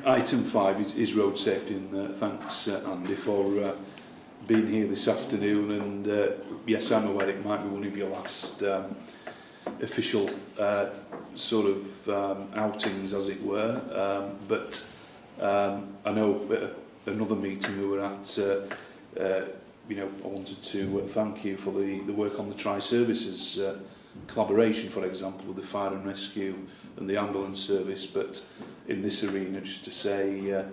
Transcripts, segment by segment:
Item 5 is road safety, and thanks Andy for being here this afternoon. And yes, I'm aware it might be one of your last official sort of outings, as it were. But I know at another meeting we were at, you know, I wanted to thank you for the work on the tri-services collaboration, for example, with the fire and rescue and the ambulance service. But in this arena, just to say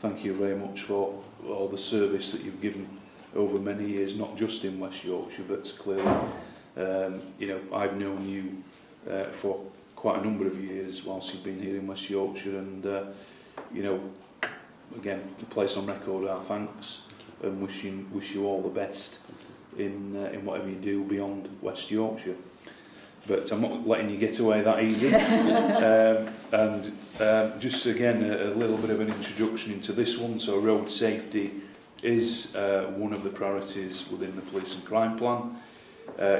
thank you very much for all the service that you've given over many years, not just in West Yorkshire, but clearly, you know, I've known you for quite a number of years whilst you've been here in West Yorkshire, and you know, again, to place on record our thanks and wish you all the best in whatever you do beyond West Yorkshire. But I'm not letting you get away that easy. And just again, a little bit of an introduction into this one. So road safety is one of the priorities within the police and crime plan.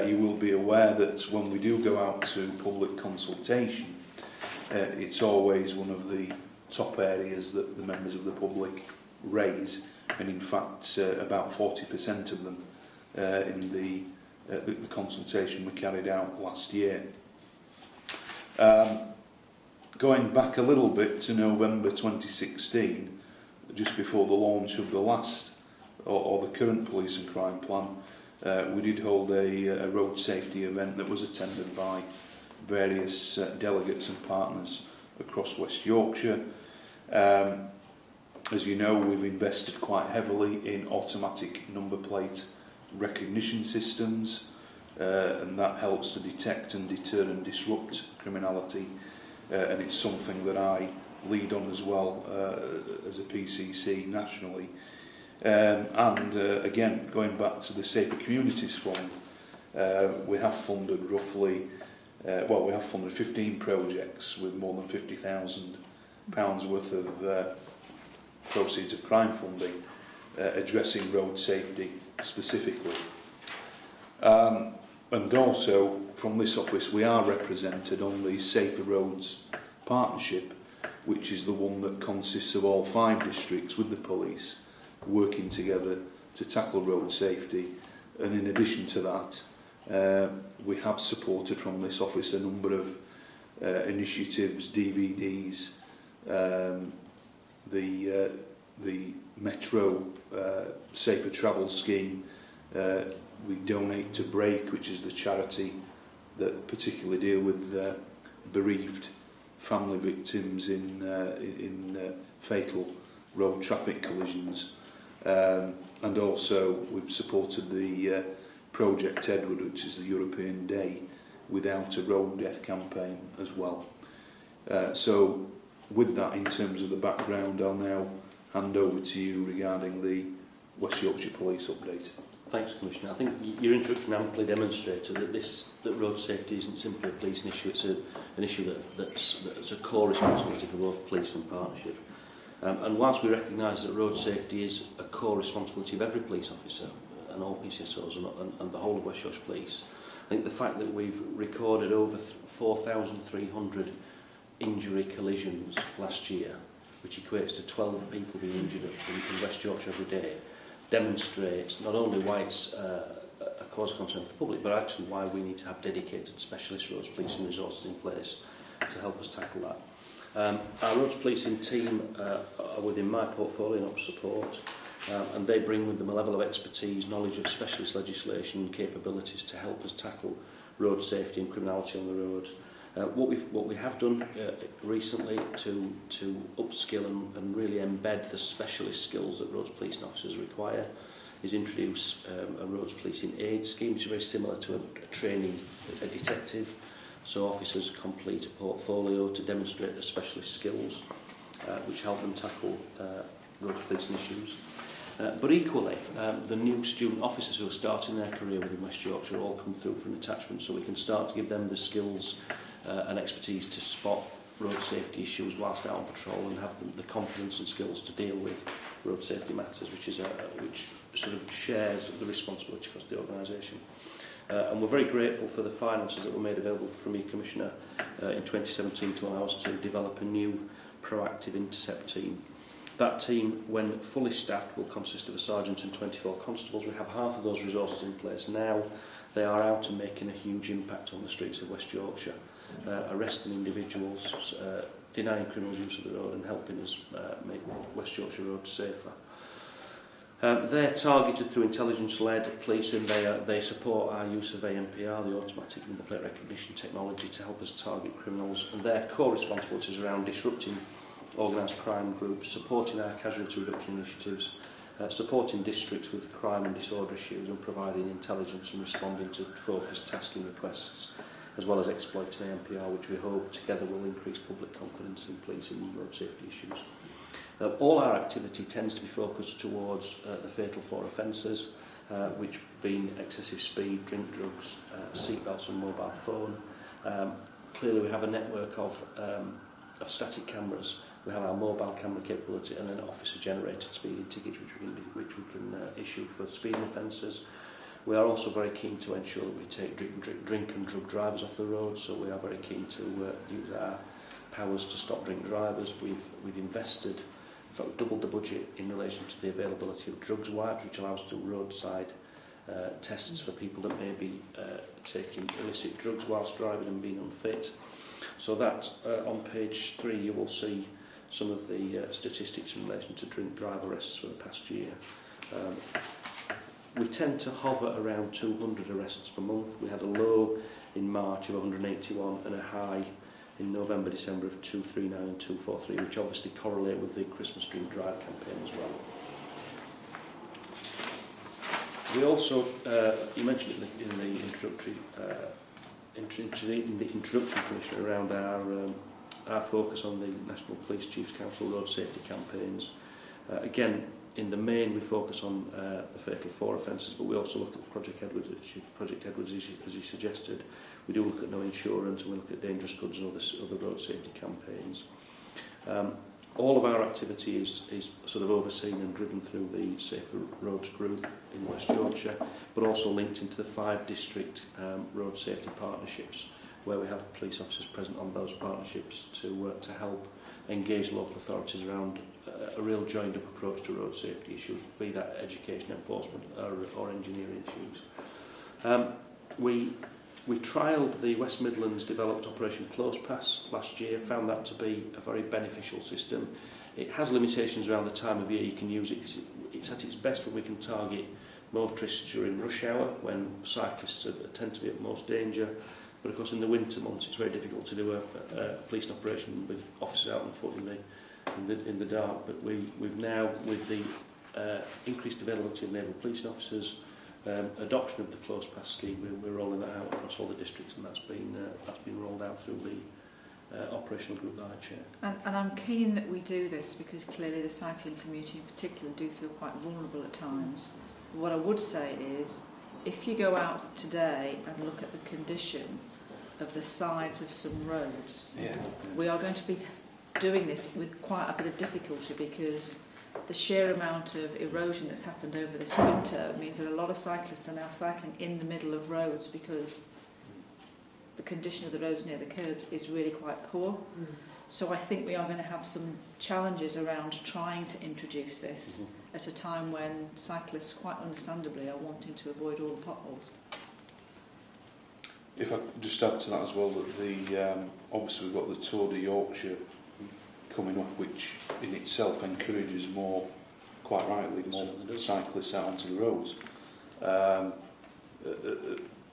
You will be aware that when we do go out to public consultation, it's always one of the top areas that the members of the public raise, and in fact about 40% of them in the consultation we carried out last year. Going back a little bit to November 2016, just before the launch of the last or the current police and crime plan, we did hold a road safety event that was attended by various delegates and partners across West Yorkshire. As you know, we've invested quite heavily in automatic number plate recognition systems, and that helps to detect and deter and disrupt criminality, and it's something that I lead on as well as a PCC nationally. And again, going back to the Safer Communities Fund, we have funded roughly, we have funded 15 projects with more than £50,000 worth of proceeds of crime funding addressing road safety specifically. And also from this office we are represented on the Safer Roads Partnership, which is the one that consists of all 5 districts with the police working together to tackle road safety. And in addition to that, we have supported from this office a number of initiatives, DVDs, the Metro Safer Travel Scheme. We donate to Break, which is the charity that particularly deal with bereaved family victims in fatal road traffic collisions. And also we've supported the Project Edward, which is the European Day Without a Road Death campaign as well. So with that, in terms of the background, I'll now hand over to you regarding the West Yorkshire Police update. Thanks, Commissioner. I think your introduction amply demonstrated that road safety isn't simply a police issue, it's an issue that's a core responsibility for both police and partnership. And whilst we recognise that road safety is a core responsibility of every police officer and all PCSOs and the whole of West Yorkshire Police, I think the fact that we've recorded over 4,300 injury collisions last year, which equates to 12 people being injured in West Yorkshire every day, demonstrates not only why it's a cause of concern for the public, but actually why we need to have dedicated specialist roads policing resources in place to help us tackle that. Our roads policing team are within my portfolio and support, and they bring with them a level of expertise, knowledge of specialist legislation and capabilities to help us tackle road safety and criminality on the road. What we have done recently to upskill and really embed the specialist skills that roads policing officers require is introduce a roads policing aid scheme, which is very similar to a training a detective. So officers complete a portfolio to demonstrate their specialist skills, which help them tackle roads policing issues. But equally, the new student officers who are starting their career within West Yorkshire all come through for an attachment, so we can start to give them the skills and expertise to spot road safety issues whilst out on patrol and have the confidence and skills to deal with road safety matters, which sort of shares the responsibility across the organisation. And we're very grateful for the finances that were made available from you, Commissioner, in 2017 to allow us to develop a new proactive intercept team. That team, when fully staffed, will consist of a sergeant and 24 constables. We have half of those resources in place now. They are out and making a huge impact on the streets of West Yorkshire, arresting individuals, denying criminals use of the road and helping us make West Yorkshire roads safer. They're targeted through intelligence-led policing. They support our use of ANPR, the automatic number plate recognition technology, to help us target criminals. And their core responsibilities around disrupting organised crime groups, supporting our casualty reduction initiatives, supporting districts with crime and disorder issues, and providing intelligence and responding to focused tasking requests, as well as exploiting ANPR, which we hope together will increase public confidence in policing and road safety issues. All our activity tends to be focused towards the fatal 4 offences, which being excessive speed, drink, drugs, seatbelts and mobile phone. Clearly we have a network of static cameras. We have our mobile camera capability and then officer-generated speeding tickets which we can issue for speeding offences. We are also very keen to ensure that we take drink and drug drivers off the road, so we are very keen to use our powers to stop drink drivers. We've invested, in fact we've doubled the budget in relation to the availability of drugs wipes, which allows us to do roadside tests for people that may be taking illicit drugs whilst driving and being unfit. So that on page 3 you will see some of the statistics in relation to drink drive arrests for the past year. We tend to hover around 200 arrests per month. We had a low in March of 181 and a high in November, December of 239 and 243, which obviously correlate with the Christmas drink drive campaign as well. We also, you mentioned it in the introductory introduction, Commissioner, around our focus on the National Police Chiefs Council road safety campaigns. Again, in the main, we focus on the fatal 4 offences, but we also look at Project Edwards, as you suggested. We do look at no insurance, and we look at dangerous goods and other road safety campaigns. All of our activity is sort of overseen and driven through the Safer Roads group in West Yorkshire, but also linked into the 5 district road safety partnerships, where we have police officers present on those partnerships to help engage local authorities around a real joined-up approach to road safety issues, be that education, enforcement or engineering issues. We trialled the West Midlands developed Operation Close Pass last year, found that to be a very beneficial system. It has limitations around the time of year you can use it. It's at its best when we can target motorists during rush hour, when cyclists tend to be at most danger. But of course in the winter months it's very difficult to do a police operation with officers out on foot in the dark. But we've now, with the increased availability of naval police officers, adoption of the Close Pass scheme, we're rolling that out across all the districts, and that's been rolled out through the operational group that I chair. And I'm keen that we do this because clearly the cycling community in particular do feel quite vulnerable at times. What I would say is, if you go out today and look at the condition of the sides of some roads, we are going to be doing this with quite a bit of difficulty because the sheer amount of erosion that's happened over this winter means that a lot of cyclists are now cycling in the middle of roads because the condition of the roads near the curbs is really quite poor. So I think we are going to have some challenges around trying to introduce this at a time when cyclists quite understandably are wanting to avoid all the potholes. If I could just add to that as well, that obviously we've got the Tour de Yorkshire coming up, which in itself encourages more, quite rightly, more cyclists out onto the roads.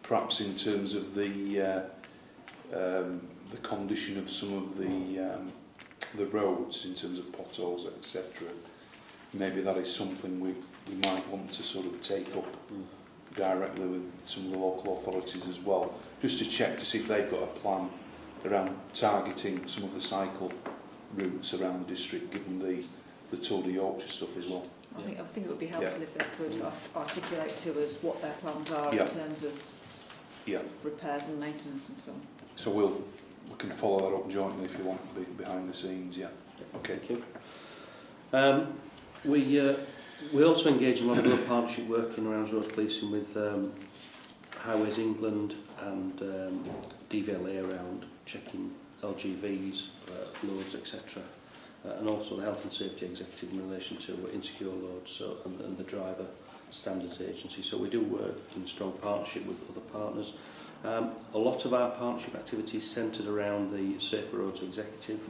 Perhaps in terms of the condition of some of the roads, in terms of potholes, etc. Maybe that is something we might want to sort of take up directly with some of the local authorities as well, just to check to see if they've got a plan around targeting some of the cycle routes around the district, given the Tour de Yorkshire stuff as well. I think it would be helpful if they could articulate to us what their plans are in terms of repairs and maintenance and so on. So we can follow that up jointly if you want to be behind the scenes. Okay. Thank you. We also engage in a lot of other partnership work in around roads policing with Highways England and DVLA around checking LGVs, loads, etc. and also the Health and Safety Executive in relation to insecure loads and the Driver Standards Agency. So we do work in strong partnership with other partners. A lot of our partnership activity is centred around the Safer Roads Executive,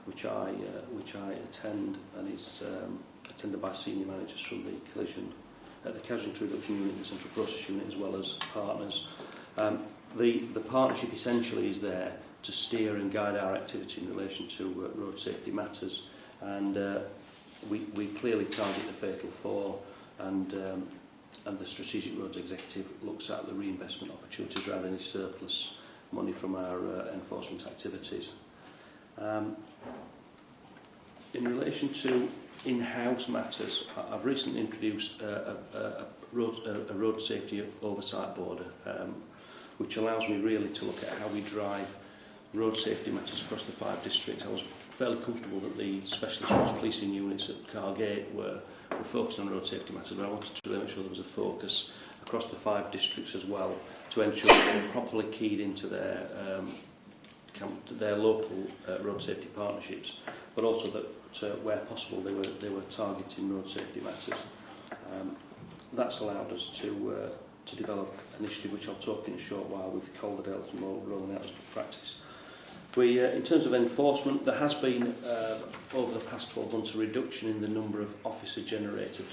which I attend, and is attended by senior managers from the Casualty Reduction Unit, the Central Process Unit, as well as partners. The partnership essentially is there to steer and guide our activity in relation to road safety matters, and we clearly target the Fatal 4, and the Strategic Roads Executive looks at the reinvestment opportunities around any surplus money from our enforcement activities. In relation to in-house matters, I've recently introduced a road safety oversight board, which allows me really to look at how we drive road safety matters across the 5 districts. I was fairly comfortable that the specialist roads policing units at Cargate were focused on road safety matters, but I wanted to really make sure there was a focus across the 5 districts as well to ensure that they were properly keyed into their local road safety partnerships, but also that where possible they were targeting road safety matters. That's allowed us to develop an initiative which I'll talk in a short while with Calderdale and rolling out as practice. In terms of enforcement, there has been over the past 12 months a reduction in the number of officer-generated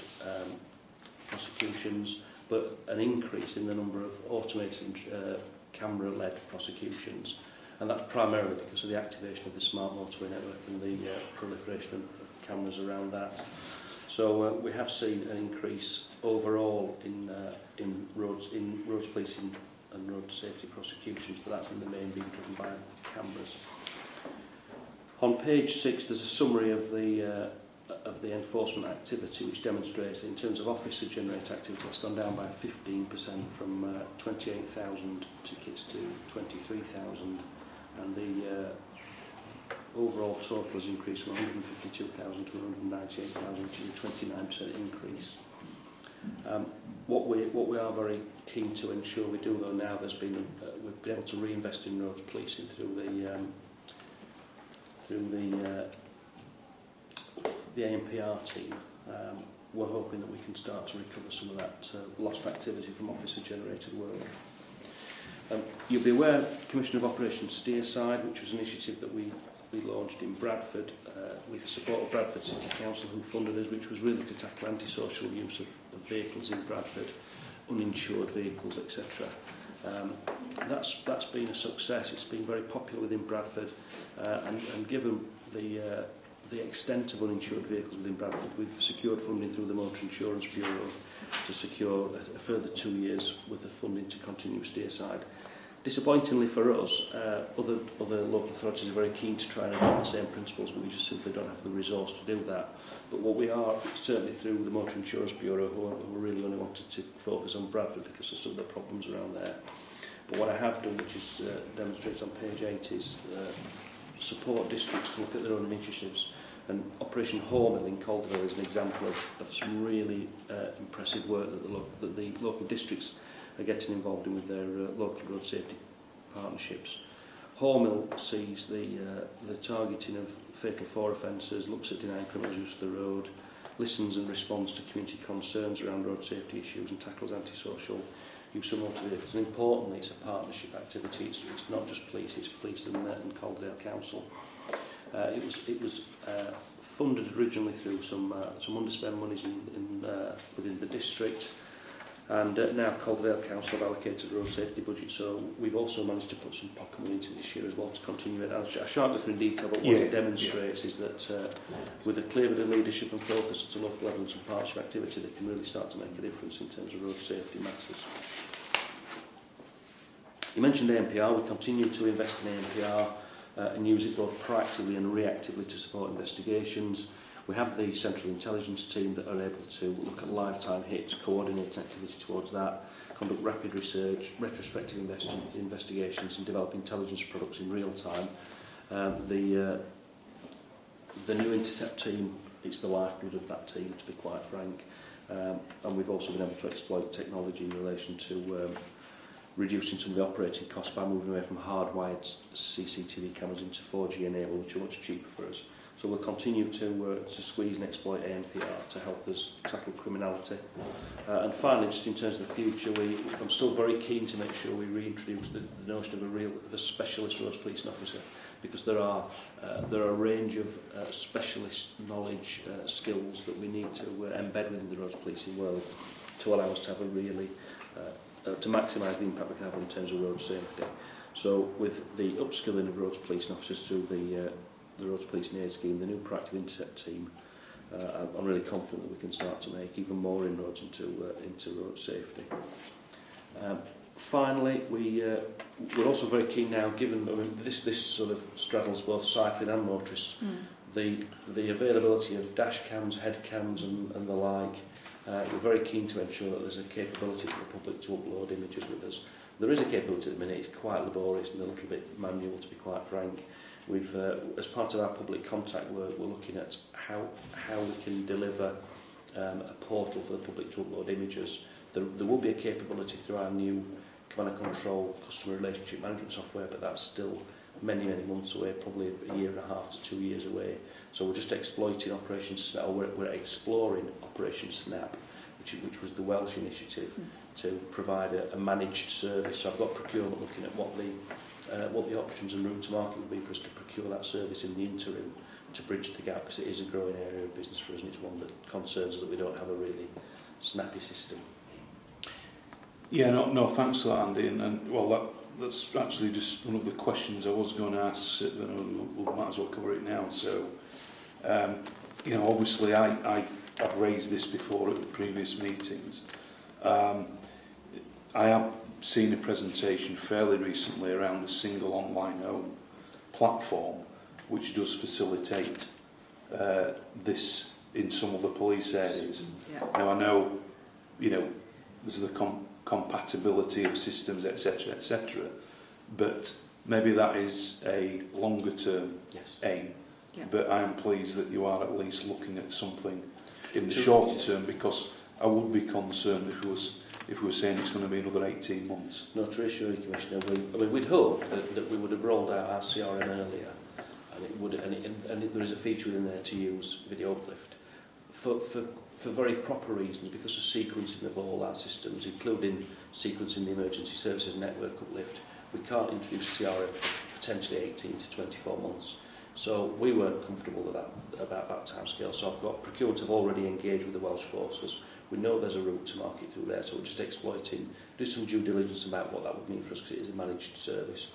prosecutions, but an increase in the number of automated camera-led prosecutions, and that's primarily because of the activation of the smart motorway network and the proliferation of cameras around that. So we have seen an increase overall in roads policing and road safety prosecutions, but that's in the main being driven by cameras. On page 6, there's a summary of the enforcement activity, which demonstrates that in terms of officer-generated activity, it's gone down by 15% from 28,000 tickets to 23,000, and the overall total has increased from 152,000 to 198,000, which is a 29% increase. What we are very keen to ensure we do, though, now we've been able to reinvest in roads policing through the ANPR team. We're hoping that we can start to recover some of that lost activity from officer-generated work. You'll be aware, Commissioner of Operations Steerside, which was an initiative that we launched in Bradford with the support of Bradford City Council, who funded us, which was really to tackle antisocial use of vehicles in Bradford, uninsured vehicles, etc. That's been a success. It's been very popular within Bradford, and given the extent of uninsured vehicles within Bradford, we've secured funding through the Motor Insurance Bureau to secure a further 2 years worth of funding to continue Steerside. Disappointingly for us, other local authorities are very keen to try and adopt the same principles, but we just simply don't have the resource to do that. But what we are, certainly through the Motor Insurance Bureau, who really only wanted to focus on Bradford because of some of the problems around there. But what I have done, which is demonstrated on page 8, is support districts to look at their own initiatives. And Operation Hormill in Calderdale is an example of some really impressive work that the local districts are getting involved in with their local road safety partnerships. Hormill sees the targeting of Fatal 4 offences, looks at denying criminals use of the road, listens and responds to community concerns around road safety issues, and tackles antisocial use of motor vehicles. And importantly, it's a partnership activity. It's not just police, it's police and Calderdale Council. It was funded originally through some underspent monies within the district, and now Calderdale Council have allocated a road safety budget, so we've also managed to put some pocket money into this year as well to continue it. I shan't go through in detail, but what it demonstrates is that with a clear bit of leadership and focus at a local level and some partnership activity, they can really start to make a difference in terms of road safety matters. You mentioned ANPR. We continue to invest in ANPR and use it both proactively and reactively to support investigations. We have the Central Intelligence team that are able to look at lifetime hits, coordinate activity towards that, conduct rapid research, retrospective investigations, and develop intelligence products in real time. The new Intercept team, it's the lifeblood of that team, to be quite frank. And we've also been able to exploit technology in relation to reducing some of the operating costs by moving away from hardwired CCTV cameras into 4G enabled, which are much cheaper for us. So we'll continue to squeeze and exploit ANPR to help us tackle criminality. And finally, just in terms of the future, I'm still very keen to make sure we reintroduce the notion of a specialist roads policing officer, because there are a range of specialist knowledge, skills that we need to embed within the roads policing world to allow us to have a really to maximise the impact we can have in terms of road safety. So with the upskilling of roads policing officers through the roads policing aid scheme, the new proactive intercept team, I'm really confident that we can start to make even more inroads into road safety. Finally, we're also very keen now, given this sort of straddles both cycling and motorists, the availability of dash cams, head cams and the like. We're very keen to ensure that there's a capability for the public to upload images with us. There is a capability at the minute. It's quite laborious and a little bit manual, to be quite frank. We've, as part of our public contact work, we're looking at how we can deliver a portal for the public to upload images. There will be a capability through our new command and control customer relationship management software, but that's still many months away, probably a year and a half to 2 years away. So we're just exploiting Operation Snap, or we're exploring Operation Snap, which was the Welsh initiative to provide a managed service. So I've got procurement looking at what the options and route to market would be for us to procure that service in the interim to bridge the gap, because it is a growing area of business for us, and it's one that concerns us that we don't have a really snappy system. Yeah, no, thanks for that, Andy. And well, that's actually just one of the questions I was going to ask. We'll might as well cover it now. So, obviously, I've raised this before at the previous meetings. I have seen a presentation fairly recently around the single online home platform, which does facilitate this in some of the police areas. Yeah. Now, I know, there's the compatibility of systems, etc., but maybe that is a longer term aim. Yeah. But I am pleased that you are at least looking at something in the shorter term, because I would be concerned if we were saying it's going to be another 18 months. No, to reassure you, Commissioner, we'd hope that we would have rolled out our CRM earlier, and there is a feature in there to use video uplift for very proper reasons, because of sequencing of all our systems, including sequencing the emergency services network uplift. We can't introduce CRM for potentially 18 to 24 months. So we weren't comfortable with about that timescale. So I've got procurement have already engaged with the Welsh forces. We know there's a route to market through there, so we're just exploiting, do some due diligence about what that would mean for us, because it is a managed service.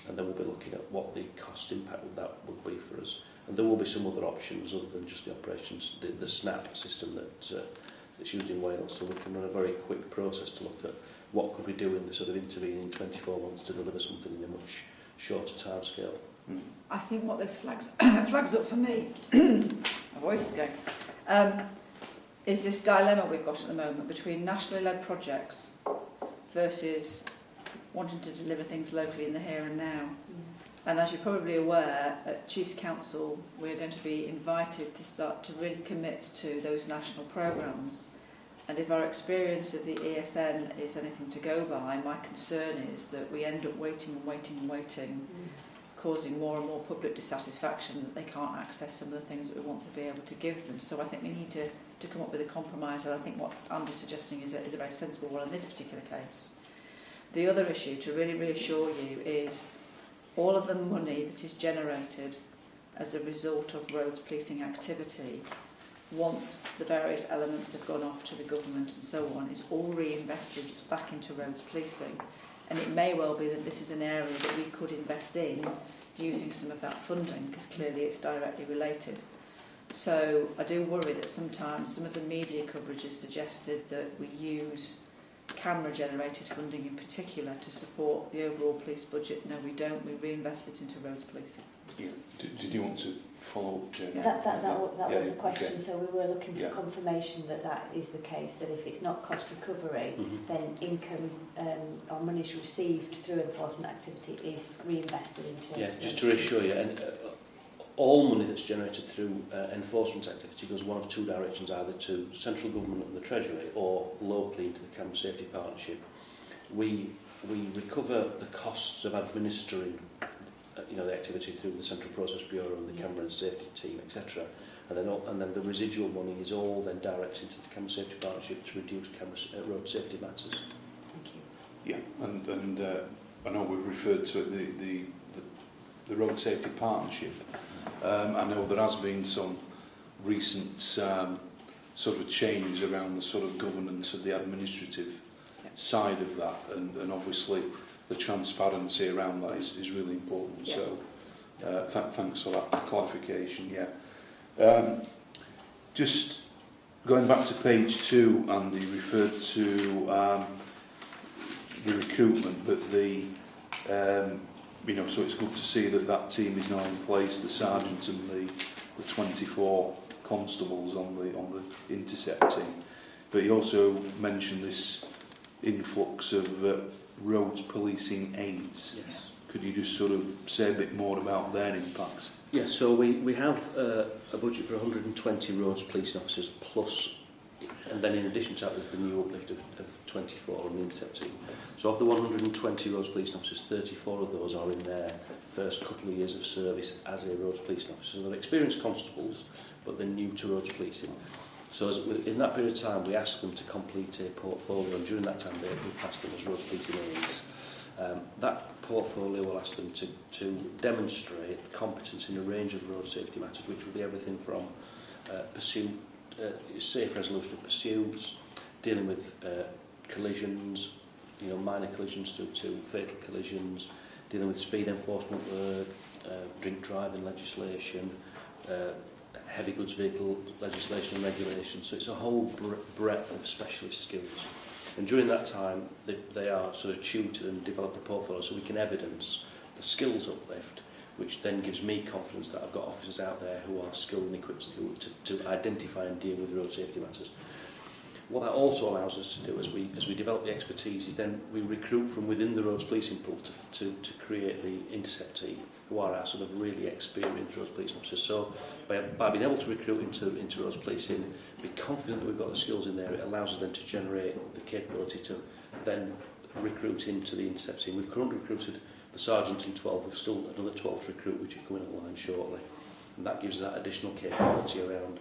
And then we'll be looking at what the cost impact of that would be for us. And there will be some other options other than just the operations, the SNAP system that's used in Wales. So we can run a very quick process to look at what could we do in the sort of intervening 24 months to deliver something in a much shorter timescale. I think what this flags up for me, my voice is going, is this dilemma we've got at the moment between nationally led projects versus wanting to deliver things locally in the here and now. And as you're probably aware, at Chiefs Council, we're going to be invited to start to really commit to those national programmes. And if our experience of the ESN is anything to go by, my concern is that we end up waiting, causing more and more public dissatisfaction that they can't access some of the things that we want to be able to give them. So I think we need to come up with a compromise, and I think what Andy's suggesting is a very sensible one in this particular case. The other issue, to really reassure you, is all of the money that is generated as a result of roads policing activity, once the various elements have gone off to the government and so on, is all reinvested back into roads policing. And it may well be that this is an area that we could invest in using some of that funding, because clearly it's directly related. So I do worry that sometimes some of the media coverage has suggested that we use camera-generated funding in particular to support the overall police budget. No, we don't. We reinvest it into roads policing. Yeah. Did you want to follow up, Jamie? That was a question. Okay. So we were looking for confirmation that is the case, that if it's not cost recovery, then income or monies received through enforcement activity is reinvested into... Yeah, just to reassure you, and all money that's generated through enforcement activity goes one of two directions, either to central government and the Treasury or locally into the Camera Safety Partnership. We recover the costs of administering the activity through the Central Process Bureau and the Camera and Safety team, etc. And then the residual money is all then directed into the Camera Safety Partnership to reduce road safety matters. Thank you. Yeah, and I know we've referred to it, the Road Safety Partnership. I know there has been some recent sort of changes around the sort of governance of the administrative side of that, and obviously the transparency around that is really important. Yeah. So thanks for that clarification. Yeah. Just going back to page 2, Andy referred to the recruitment, but so it's good to see that team is now in place, the sergeant and the 24 constables on the intercept team. But he also mentioned this influx of roads policing aids. Yes. Could you just sort of say a bit more about their impact? Yes, so we have a budget for 120 roads policing officers plus, and then in addition to that there's the new uplift of 24 on the intercept team. So of the 120 roads policing officers, 34 of those are in their first couple of years of service as a roads policing officer. So they're experienced constables, but they're new to roads policing. So in that period of time, we asked them to complete a portfolio, and during that time, we passed them as roads policing aids. That portfolio will ask them to demonstrate competence in a range of road safety matters, which will be everything from safe resolution of pursuits, dealing with collisions, minor collisions through to fatal collisions, dealing with speed enforcement work, drink driving legislation, heavy goods vehicle legislation and regulation. So it's a whole breadth of specialist skills. And during that time, they are sort of tutored and develop a portfolio so we can evidence the skills uplift, which then gives me confidence that I've got officers out there who are skilled and equipped to identify and deal with road safety matters. What that also allows us to do as we develop the expertise is then we recruit from within the roads policing pool to create the intercept team, who are our sort of really experienced roads policing officers. So by being able to recruit into roads policing, be confident that we've got the skills in there, it allows us then to generate the capability to then recruit into the intercept team. We've currently recruited the sergeant in 12, we've still another 12 to recruit, which are coming online shortly. And that gives that additional capability around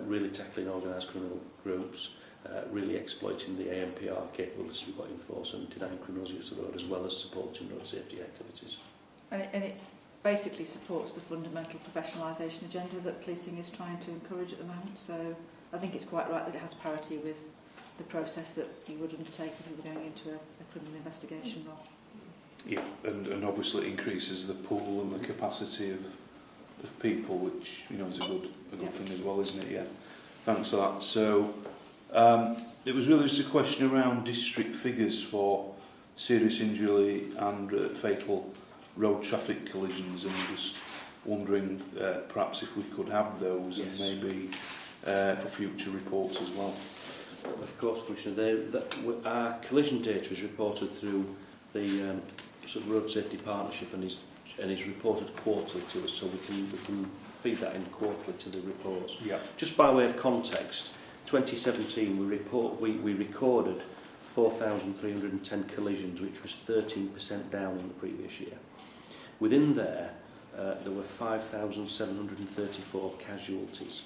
really tackling organised criminal groups, really exploiting the AMPR capabilities we've got in force and denying criminals use of the road, as well as supporting road safety activities. And it basically supports the fundamental professionalisation agenda that policing is trying to encourage at the moment. So I think it's quite right that it has parity with the process that you would undertake if you were going into a criminal investigation role. Yeah, and obviously it increases the pool and the capacity of people, which is a good thing as well, isn't it? Yeah, thanks for that. So it was really just a question around district figures for serious injury and fatal road traffic collisions, and just wondering perhaps if we could have those. Yes. And maybe for future reports as well. Of course, Commissioner. Our collision data is reported through the sort of Road Safety Partnership and is reported quarterly to us, so we can feed that in quarterly to the reports. Yeah. Just by way of context, 2017 we recorded 4,310 collisions, which was 13% down on the previous year. Within there were 5,734 casualties,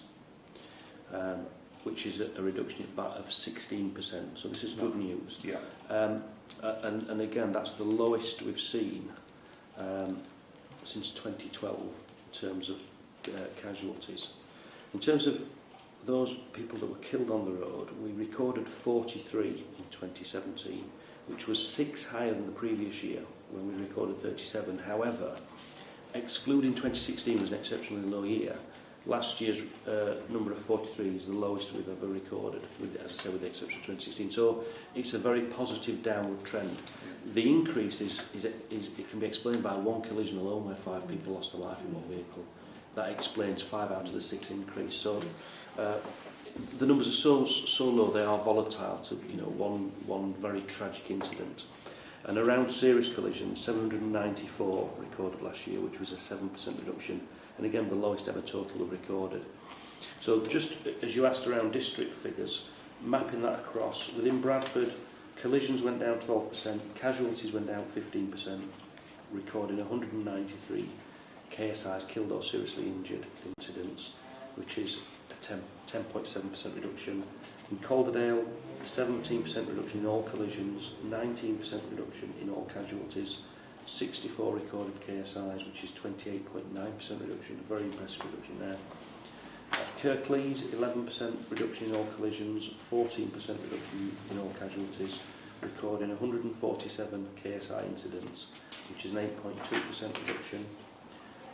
which is a reduction of 16%. So this is good news. Yeah. And again, that's the lowest we've seen since 2012 in terms of casualties. In terms of those people that were killed on the road, we recorded 43 in 2017, which was 6 higher than the previous year when we recorded 37. However, excluding 2016 was an exceptionally low year. Last year's number of 43 is the lowest we've ever recorded, as I say, with the exception of 2016. So it's a very positive downward trend. The increase it can be explained by one collision alone where 5 people lost their life in one vehicle. That explains 5 out of the 6 increase. So the numbers are so low, they are volatile to one very tragic incident. And around serious collisions, 794 recorded last year, which was a 7% reduction. And again, the lowest ever total we've recorded. So just as you asked around district figures, mapping that across, within Bradford, collisions went down 12%, casualties went down 15%, recording 193 KSIs killed or seriously injured incidents, which is a 10.7% reduction. In Calderdale, 17% reduction in all collisions, 19% reduction in all casualties, 64 recorded KSIs, which is 28.9% reduction, a very impressive reduction there. At Kirklees, 11% reduction in all collisions, 14% reduction in all casualties, recording 147 KSI incidents, which is an 8.2% reduction.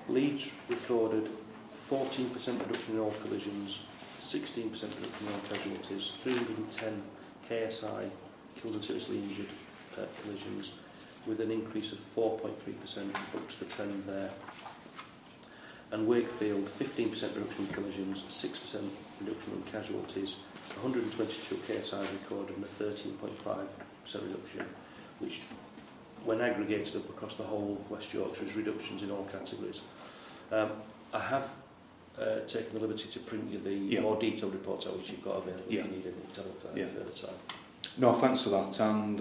Leeds recorded 14% reduction in all collisions, 16% reduction in all casualties, 310 KSI killed and seriously injured collisions, with an increase of 4.3%, bucks the trend there. And Wakefield, 15% reduction in collisions, 6% reduction in casualties, 122 KSIs recorded and a 13.5% reduction, which, when aggregated up across the whole of West Yorkshire, is reductions in all categories. I have taken the liberty to print you the more detailed reports out which you've got available if you need any to look at further time. No, thanks for that. And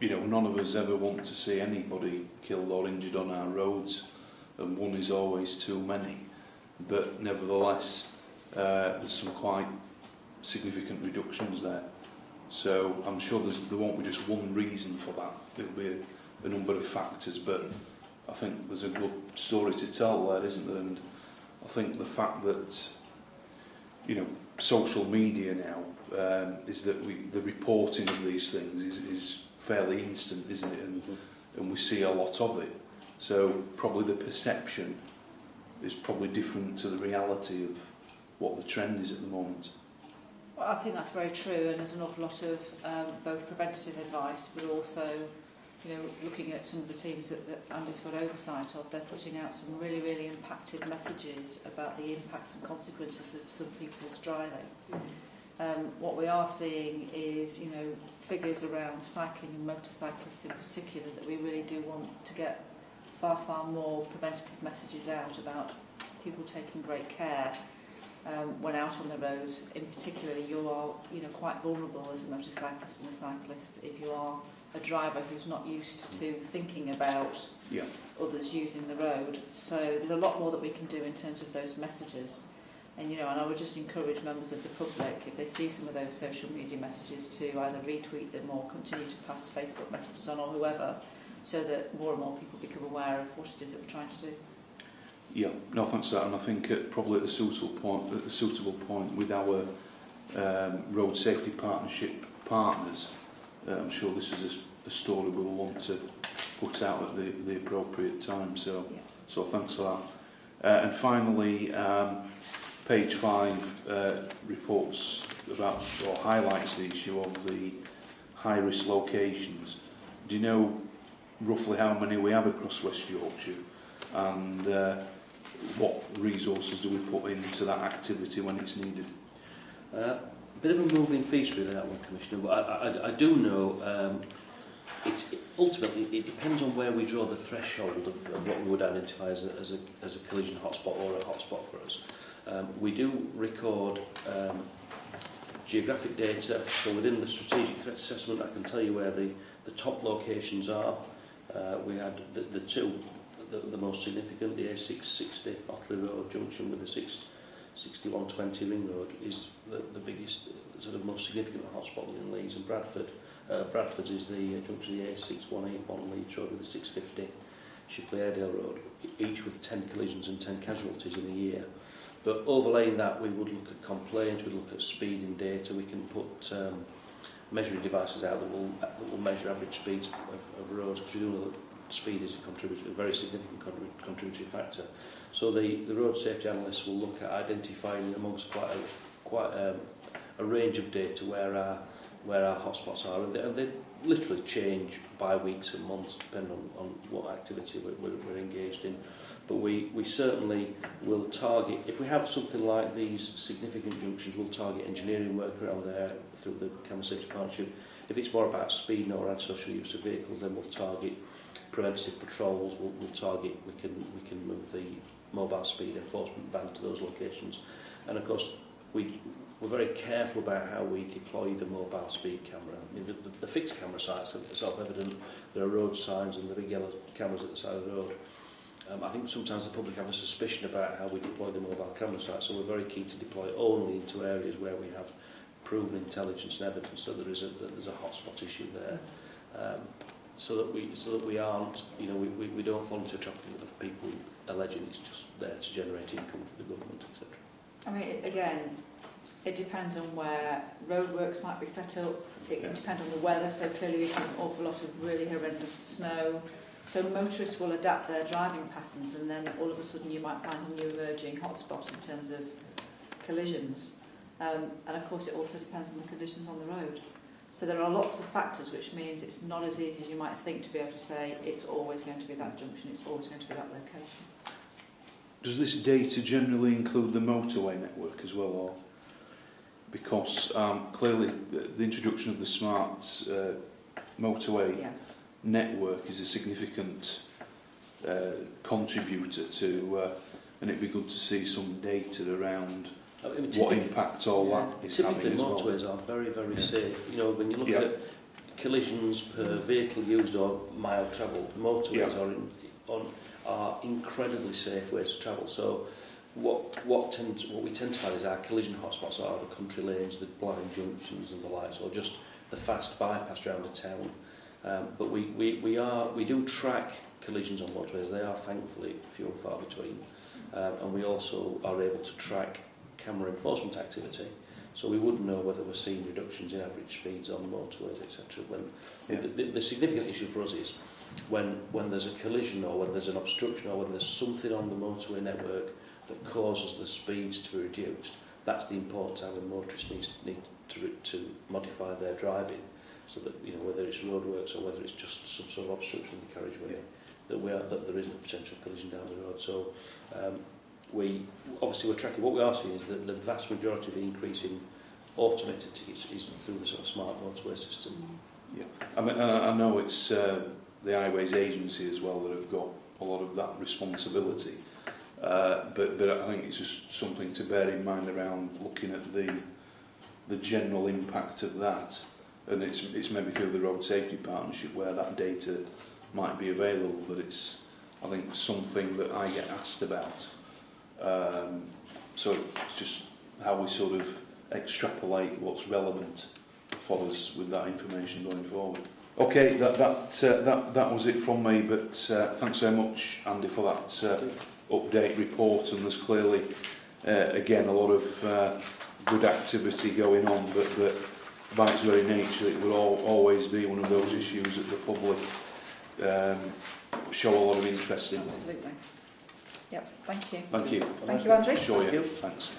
you know, none of us ever want to see anybody killed or injured on our roads, and one is always too many. But nevertheless, there's some quite significant reductions there. So I'm sure there won't be just one reason for that. There'll be a number of factors, but I think there's a good story to tell there, isn't there? And I think the fact that, you know, social media now is that the reporting of these things is fairly instant, isn't it? And we see a lot of it. So probably the perception is probably different to the reality of what the trend is at the moment. Well, I think that's very true, and there's an awful lot of both preventative advice, but also, you know, looking at some of the teams that Andy's got oversight of, they're putting out some really, really impactful messages about the impacts and consequences of some people's driving. What we are seeing is, you know, figures around cycling and motorcyclists in particular, that we really do want to get far, far more preventative messages out about people taking great care when out on the roads. In particular, you are, you know, quite vulnerable as a motorcyclist and a cyclist if you are a driver who's not used to thinking about others using the road. So there's a lot more that we can do in terms of those messages. And, you know, and I would just encourage members of the public, if they see some of those social media messages, to either retweet them or continue to pass Facebook messages on, or whoever, so that more and more people become aware of what it is that we're trying to do. Yeah, no, thanks for that. And I think probably at a suitable point with our road safety partnership partners, I'm sure this is a story we'll want to put out at the appropriate time. So thanks for that. And finally, page 5 reports about, or highlights the issue of the high-risk locations. Do you know roughly how many we have across West Yorkshire, and what resources do we put into that activity when it's needed? Bit of a moving feast really, that one, Commissioner, but I do know ultimately it depends on where we draw the threshold of what we would identify as a collision hotspot or a hotspot for us. We do record geographic data, so within the strategic threat assessment I can tell you where the top locations are. We had the two, the most significant, the A660 Otley Road junction with the 6120 Ring Road is the biggest, sort of most significant hotspot within Leeds, and Bradford. Bradford is the junction of the A6181 Leeds Road with the 650 Shipley Airedale Road, each with 10 collisions and 10 casualties in a year. But overlaying that, we would look at complaints, we'd look at speeding data, we can put measuring devices out that will measure average speeds of roads, because we do know that speed is a very significant contributory factor. So the road safety analysts will look at identifying amongst quite a range of data where our hotspots are, and they literally change by weeks and months depending on what activity we're engaged in. But we certainly will target, if we have something like these significant junctions, we'll target engineering work around there through the Camera Safety Partnership. If it's more about speed or antisocial use of vehicles, then we'll target preventative patrols. We'll target, we can move the mobile speed enforcement van to those locations. And of course, we're very careful about how we deploy the mobile speed camera. I mean, the fixed camera sites are self-evident. There are road signs and the big yellow cameras at the side of the road. I think sometimes the public have a suspicion about how we deploy the mobile camera sites, so we're very keen to deploy only into areas where we have proven intelligence and evidence that there's a hotspot issue there, so that we aren't, you know, we don't fall into a trap of people alleging it's just there to generate income for the government, etc. I mean, again, it depends on where roadworks might be set up. It can depend on the weather. So clearly, we've had an awful lot of really horrendous snow. So motorists will adapt their driving patterns, and then all of a sudden you might find a new emerging hotspot in terms of collisions. And of course, it also depends on the conditions on the road. So there are lots of factors, which means it's not as easy as you might think to be able to say it's always going to be that junction, it's always going to be that location. Does this data generally include the motorway network as well, or because clearly the introduction of the smart motorway network is a significant contributor to, and it'd be good to see some data around what impact all that is having as well. Typically motorways are very, very safe. You know, when you look at collisions per vehicle used or mile travelled, motorways are incredibly safe ways to travel. So what we tend to find is our collision hotspots are the country lanes, the blind junctions and the likes, or just the fast bypass around a town. But we do track collisions on motorways. They are thankfully few and far between, and we also are able to track camera enforcement activity, so we wouldn't know whether we're seeing reductions in average speeds on motorways, etc. When the significant issue for us is when there's a collision or when there's an obstruction or when there's something on the motorway network that causes the speeds to be reduced. That's the important time when motorists need to modify their driving, so that, you know, whether it's roadworks or whether it's just some sort of obstruction in the carriageway, that there isn't a potential collision down the road. So we're tracking. What we are seeing is that the vast majority of the increase in automated tickets is through the sort of smart motorway system. Yeah, I mean, I know it's the Highways Agency as well that have got a lot of that responsibility, but I think it's just something to bear in mind around looking at the general impact of that, and it's maybe through the Road Safety Partnership where that data might be available, but it's, I think, something that I get asked about. So it's just how we sort of extrapolate what's relevant for us with that information going forward. Okay, that was it from me, but thanks very much, Andy, for that update report, and there's clearly again a lot of good activity going on, but by its very nature it will always be one of those issues that the public show a lot of interest in. Absolutely. Yep, thank you. Thank you. Thank you, Andy. Sure, yeah. Thanks.